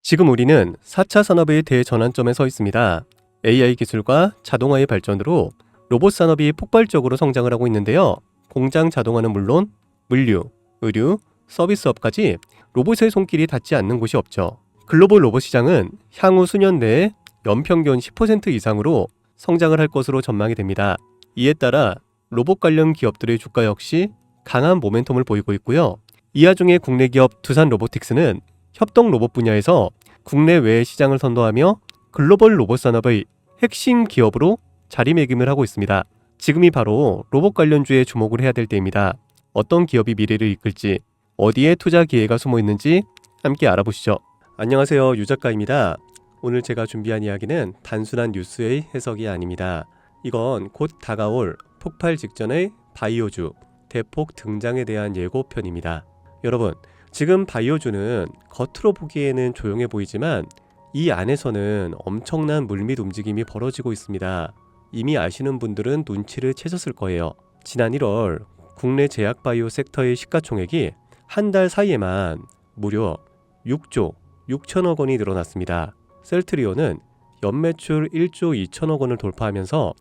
지금 우리는 4차 산업의 대전환점에 서 있습니다. AI 기술과 자동화의 발전으로 로봇 산업이 폭발적으로 성장을 하고 있는데요. 공장 자동화는 물론 물류, 의류, 서비스업까지 로봇의 손길이 닿지 않는 곳이 없죠. 글로벌 로봇 시장은 향후 수년 내에 연평균 10% 이상으로 성장을 할 것으로 전망이 됩니다. 이에 따라 로봇 관련 기업들의 주가 역시 강한 모멘텀을 보이고 있고요. 이하 중에 국내 기업 두산 로보틱스는 협동 로봇 분야에서 국내외 시장을 선도하며 글로벌 로봇 산업의 핵심 기업으로 자리매김을 하고 있습니다. 지금이 바로 로봇 관련주에 주목을 해야 될 때입니다. 어떤 기업이 미래를 이끌지, 어디에 투자 기회가 숨어 있는지 함께 알아보시죠. 안녕하세요, 유 작가입니다. 오늘 제가 준비한 이야기는 단순한 뉴스의 해석이 아닙니다. 이건 곧 다가올 폭발 직전의 바이오주 대폭 등장에 대한 예고편입니다. 여러분, 지금 바이오주는 겉으로 보기에는 조용해 보이지만 이 안에서는 엄청난 물밑 움직임이 벌어지고 있습니다. 이미 아시는 분들은 눈치를 채셨을 거예요. 지난 1월 국내 제약 바이오 섹터의 시가총액이 한 달 사이에만 무려 6조 6천억 원이 늘어났습니다. 셀트리온은 연매출 1조 2천억 원을 돌파하면서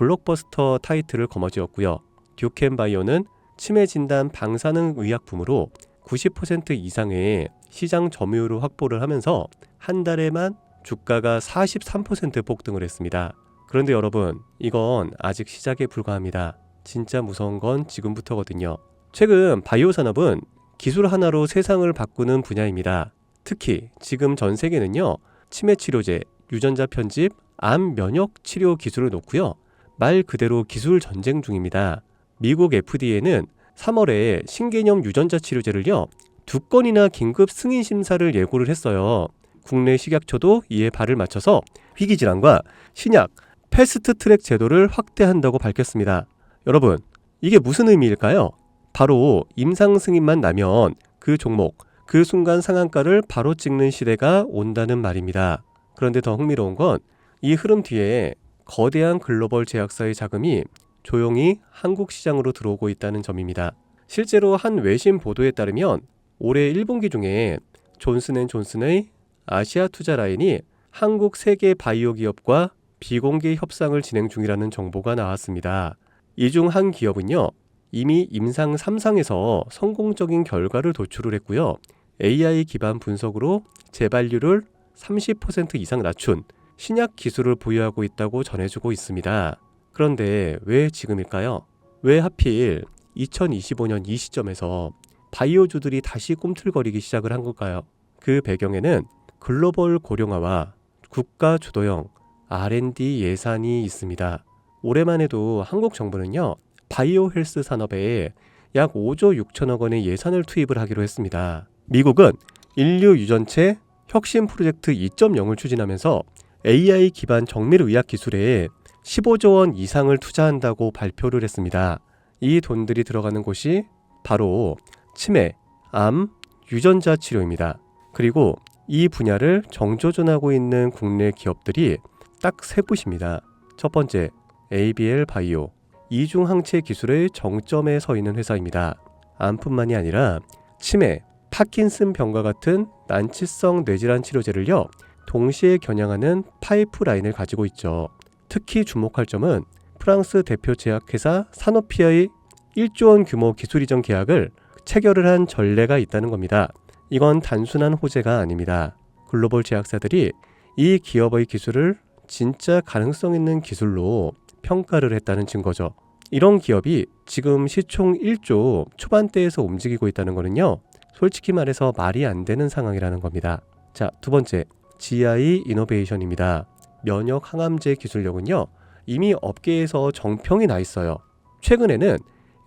블록버스터 타이틀을 거머쥐었고요. 듀켄바이오는 치매 진단 방사능 의약품으로 90% 이상의 시장 점유율을 확보를 하면서 한 달에만 주가가 43% 폭등을 했습니다. 그런데 여러분, 이건 아직 시작에 불과합니다. 진짜 무서운 건 지금부터거든요. 최근 바이오 산업은 기술 하나로 세상을 바꾸는 분야입니다. 특히 지금 전 세계는요, 치매 치료제, 유전자 편집, 암 면역 치료 기술을 놓고요, 말 그대로 기술 전쟁 중입니다. 미국 FDA는 3월에 신개념 유전자 치료제를요 2건이나 긴급 승인 심사를 예고를 했어요. 국내 식약처도 이에 발을 맞춰서 희귀질환과 신약 패스트 트랙 제도를 확대한다고 밝혔습니다. 여러분, 이게 무슨 의미일까요? 바로 임상 승인만 나면 그 종목, 그 순간 상한가를 바로 찍는 시대가 온다는 말입니다. 그런데 더 흥미로운 건 이 흐름 뒤에 거대한 글로벌 제약사의 자금이 조용히 한국 시장으로 들어오고 있다는 점입니다. 실제로 한 외신 보도에 따르면 올해 1분기 중에 존슨앤존슨의 아시아 투자 라인이 한국 세계 바이오 기업과 비공개 협상을 진행 중이라는 정보가 나왔습니다. 이 중 한 기업은요, 이미 임상 3상에서 성공적인 결과를 도출을 했고요. AI 기반 분석으로 재발률을 30% 이상 낮춘 신약 기술을 보유하고 있다고 전해주고 있습니다. 그런데 왜 지금일까요? 왜 하필 2025년 이 시점에서 바이오주들이 다시 꿈틀거리기 시작을 한 걸까요? 그 배경에는 글로벌 고령화와 국가 주도형 R&D 예산이 있습니다. 올해만 해도 한국 정부는요, 바이오 헬스 산업에 약 5조 6천억 원의 예산을 투입을 하기로 했습니다. 미국은 인류 유전체 혁신 프로젝트 2.0을 추진하면서 AI 기반 정밀의학 기술에 15조 원 이상을 투자한다고 발표를 했습니다. 이 돈들이 들어가는 곳이 바로 치매, 암, 유전자 치료입니다. 그리고 이 분야를 정조준하고 있는 국내 기업들이 딱 세 곳입니다. 첫 번째, ABL 바이오, 이중항체 기술의 정점에 서 있는 회사입니다. 암뿐만이 아니라 치매, 파킨슨 병과 같은 난치성 뇌질환 치료제를요, 동시에 겨냥하는 파이프라인을 가지고 있죠. 특히 주목할 점은 프랑스 대표 제약회사 사노피의 1조 원 규모 기술 이전 계약을 체결을 한 전례가 있다는 겁니다. 이건 단순한 호재가 아닙니다. 글로벌 제약사들이 이 기업의 기술을 진짜 가능성 있는 기술로 평가를 했다는 증거죠. 이런 기업이 지금 시총 1조 초반대에서 움직이고 있다는 거는요, 솔직히 말해서 말이 안 되는 상황이라는 겁니다. 자, 두 번째, GI 이노베이션입니다. 면역 항암제 기술력은요, 이미 업계에서 정평이 나 있어요. 최근에는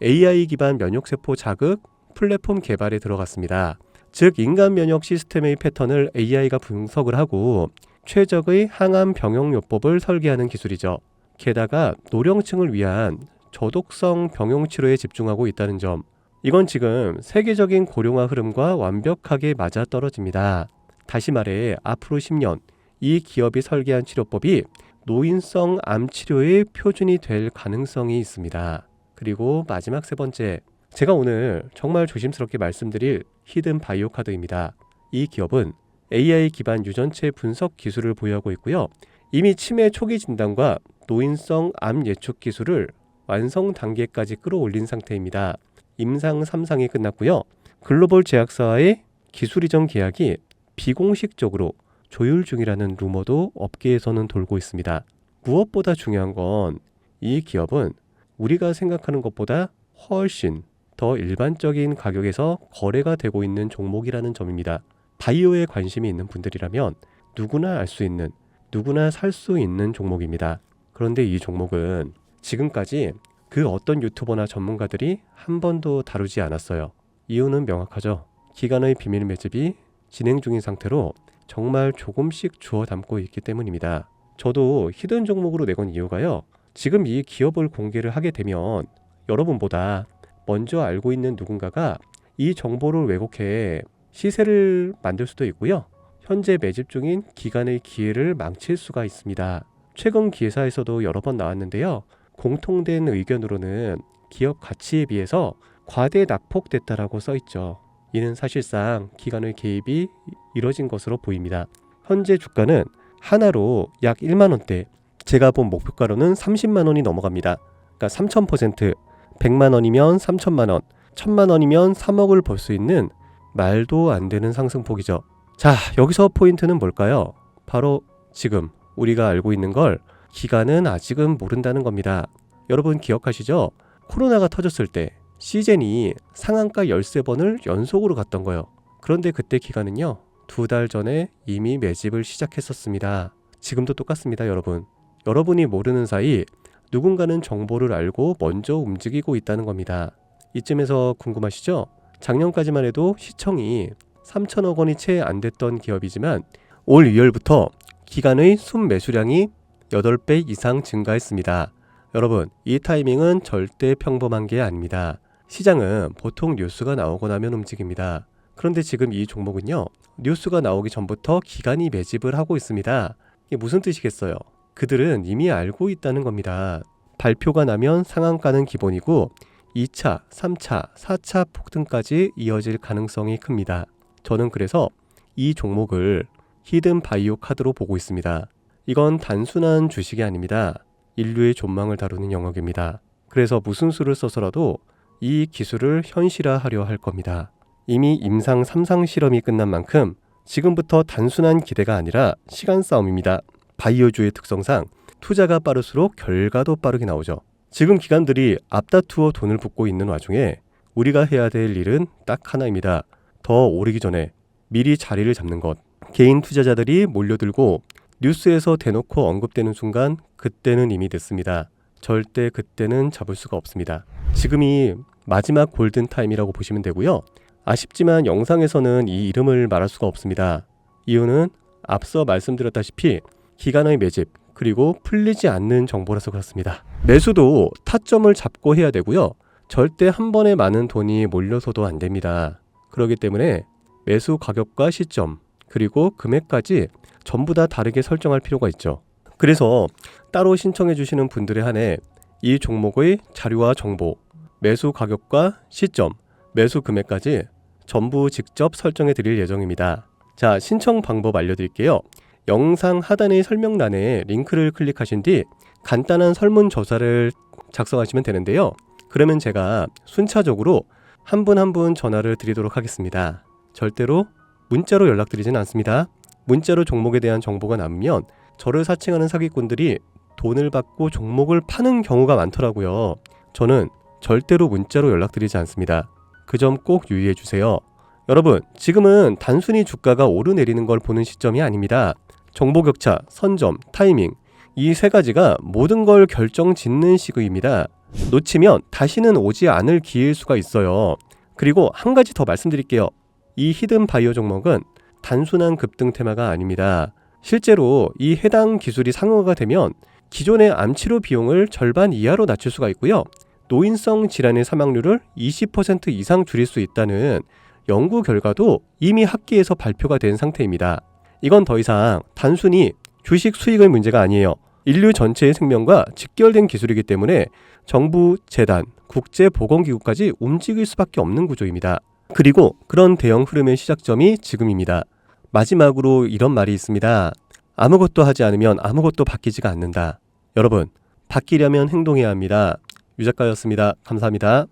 AI 기반 면역세포 자극 플랫폼 개발에 들어갔습니다. 즉, 인간 면역 시스템의 패턴을 AI가 분석을 하고 최적의 항암 병용요법을 설계하는 기술이죠. 게다가 노령층을 위한 저독성 병용 치료에 집중하고 있다는 점, 이건 지금 세계적인 고령화 흐름과 완벽하게 맞아떨어집니다. 다시 말해, 앞으로 10년 이 기업이 설계한 치료법이 노인성 암 치료의 표준이 될 가능성이 있습니다. 그리고 마지막 세 번째, 제가 오늘 정말 조심스럽게 말씀드릴 히든 바이오 카드입니다. 이 기업은 AI 기반 유전체 분석 기술을 보유하고 있고요. 이미 치매 초기 진단과 노인성 암 예측 기술을 완성 단계까지 끌어올린 상태입니다. 임상 3상이 끝났고요. 글로벌 제약사와의 기술 이전 계약이 비공식적으로 조율 중이라는 루머도 업계에서는 돌고 있습니다. 무엇보다 중요한 건 이 기업은 우리가 생각하는 것보다 훨씬 더 일반적인 가격에서 거래가 되고 있는 종목이라는 점입니다. 바이오에 관심이 있는 분들이라면 누구나 알 수 있는, 누구나 살 수 있는 종목입니다. 그런데 이 종목은 지금까지 그 어떤 유튜버나 전문가들이 한 번도 다루지 않았어요. 이유는 명확하죠. 기관의 비밀 매집이 진행 중인 상태로 정말 조금씩 주워 담고 있기 때문입니다. 저도 히든 종목으로 내건 이유가요. 지금 이 기업을 공개를 하게 되면 여러분보다 먼저 알고 있는 누군가가 이 정보를 왜곡해 시세를 만들 수도 있고요. 현재 매집 중인 기관의 기회를 망칠 수가 있습니다. 최근 기사에서도 여러 번 나왔는데요. 공통된 의견으로는 기업 가치에 비해서 과대 낙폭됐다라고 써있죠. 이는 사실상 기관의 개입이 이뤄진 것으로 보입니다. 현재 주가는 하나로 약 1만원대, 제가 본 목표가로는 30만원이 넘어갑니다. 그러니까 3000%, 100만원이면 3천만원, 1000만원이면 3억을 벌 수 있는 말도 안 되는 상승폭이죠. 자, 여기서 포인트는 뭘까요? 바로 지금 우리가 알고 있는 걸 기관은 아직은 모른다는 겁니다. 여러분 기억하시죠? 코로나가 터졌을 때 시젠이 상한가 13번을 연속으로 갔던 거예요. 그런데 그때 기관은요, 2달 전에 이미 매집을 시작했었습니다. 지금도 똑같습니다, 여러분. 여러분이 모르는 사이 누군가는 정보를 알고 먼저 움직이고 있다는 겁니다. 이쯤에서 궁금하시죠? 작년까지만 해도 시청이 3천억 원이 채 안 됐던 기업이지만 올 2월부터 기관의 순매수량이 8배 이상 증가했습니다. 여러분, 이 타이밍은 절대 평범한 게 아닙니다. 시장은 보통 뉴스가 나오고 나면 움직입니다. 그런데 지금 이 종목은요, 뉴스가 나오기 전부터 기관이 매집을 하고 있습니다. 이게 무슨 뜻이겠어요? 그들은 이미 알고 있다는 겁니다. 발표가 나면 상한가는 기본이고 2차, 3차, 4차 폭등까지 이어질 가능성이 큽니다. 저는 그래서 이 종목을 히든 바이오 카드로 보고 있습니다. 이건 단순한 주식이 아닙니다. 인류의 존망을 다루는 영역입니다. 그래서 무슨 수를 써서라도 이 기술을 현실화하려 할 겁니다. 이미 임상 3상 실험이 끝난 만큼 지금부터 단순한 기대가 아니라 시간 싸움입니다. 바이오주의 특성상 투자가 빠를수록 결과도 빠르게 나오죠. 지금 기관들이 앞다투어 돈을 붓고 있는 와중에 우리가 해야 될 일은 딱 하나입니다. 더 오르기 전에 미리 자리를 잡는 것. 개인 투자자들이 몰려들고 뉴스에서 대놓고 언급되는 순간 그때는 이미 늦습니다. 절대 그때는 잡을 수가 없습니다. 지금이 마지막 골든타임이라고 보시면 되고요. 아쉽지만 영상에서는 이 이름을 말할 수가 없습니다. 이유는 앞서 말씀드렸다시피 기관의 매집, 그리고 풀리지 않는 정보라서 그렇습니다. 매수도 타점을 잡고 해야 되고요. 절대 한 번에 많은 돈이 몰려서도 안 됩니다. 그렇기 때문에 매수 가격과 시점, 그리고 금액까지 전부 다 다르게 설정할 필요가 있죠. 그래서 따로 신청해 주시는 분들에 한해 이 종목의 자료와 정보, 매수 가격과 시점, 매수 금액까지 전부 직접 설정해 드릴 예정입니다. 자, 신청 방법 알려드릴게요. 영상 하단의 설명란에 링크를 클릭하신 뒤 간단한 설문조사를 작성하시면 되는데요. 그러면 제가 순차적으로 한 분 한 분 전화를 드리도록 하겠습니다. 절대로 문자로 연락드리진 않습니다. 문자로 종목에 대한 정보가 남으면 저를 사칭하는 사기꾼들이 돈을 받고 종목을 파는 경우가 많더라고요. 저는 절대로 문자로 연락드리지 않습니다. 그 점 꼭 유의해 주세요. 여러분, 지금은 단순히 주가가 오르내리는 걸 보는 시점이 아닙니다. 정보 격차, 선점, 타이밍, 이 세 가지가 모든 걸 결정짓는 시기입니다. 놓치면 다시는 오지 않을 기회일 수가 있어요. 그리고 한 가지 더 말씀드릴게요. 이 히든 바이오 종목은 단순한 급등 테마가 아닙니다. 실제로 이 해당 기술이 상용화가 되면 기존의 암치료 비용을 절반 이하로 낮출 수가 있고요. 노인성 질환의 사망률을 20% 이상 줄일 수 있다는 연구 결과도 이미 학계에서 발표가 된 상태입니다. 이건 더 이상 단순히 주식 수익의 문제가 아니에요. 인류 전체의 생명과 직결된 기술이기 때문에 정부, 재단, 국제보건기구까지 움직일 수밖에 없는 구조입니다. 그리고 그런 대형 흐름의 시작점이 지금입니다. 마지막으로 이런 말이 있습니다. 아무것도 하지 않으면 아무것도 바뀌지가 않는다. 여러분, 바뀌려면 행동해야 합니다. 유 작가였습니다. 감사합니다.